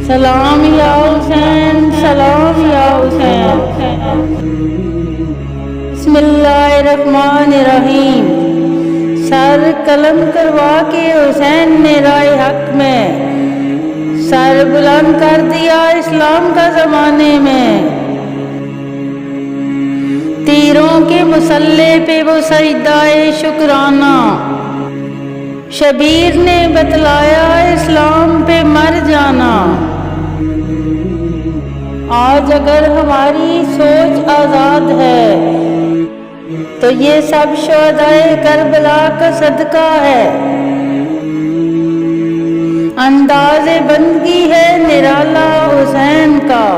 سلام یا حسین، سلام یا حسین۔ بسم اللہ الرحمن الرحیم۔ سر قلم کروا کے حسین نے رائے حق میں سر بلند کر دیا اسلام کا زمانے میں۔ تیروں کے مسلح پہ وہ سجدہ شکرانہ، شبیر نے بتلایا اسلام پہ مر جانا۔ آج اگر ہماری سوچ آزاد ہے تو یہ سب شہدائے کربلا کا صدقہ ہے۔ انداز بندگی ہے نرالا حسین کا،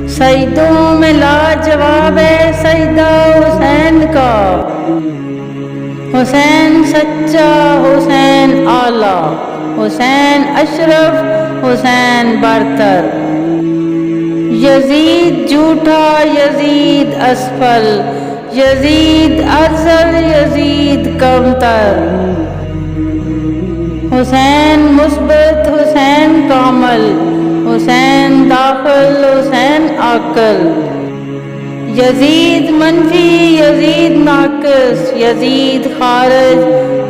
سجدوں میں لاجواب ہے سجدہ حسین کا۔ حسین سچا، حسین اعلیٰ، حسین اشرف، حسین برتر۔ یزید جھوٹا، یزید اسفل، یزید افضل، یزید کمتر۔ حسین مثبت، حسین کامل، حسین داخل، حسین عاقل۔ یزید منفی، یزید ناقص، یزید خارج،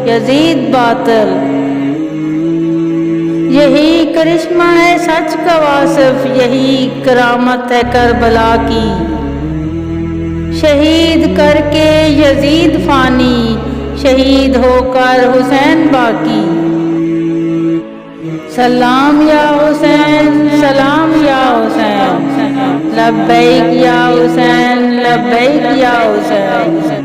یزید باطل۔ یہی کرشمہ ہے سچ کا واصف، یہی کرامت ہے کربلا کی۔ شہید کر کے یزید فانی، شہید ہو کر حسین باقی۔ سلام یا حسین، سلام یا حسین، لبیک یا حسین، لبیک یا حسین۔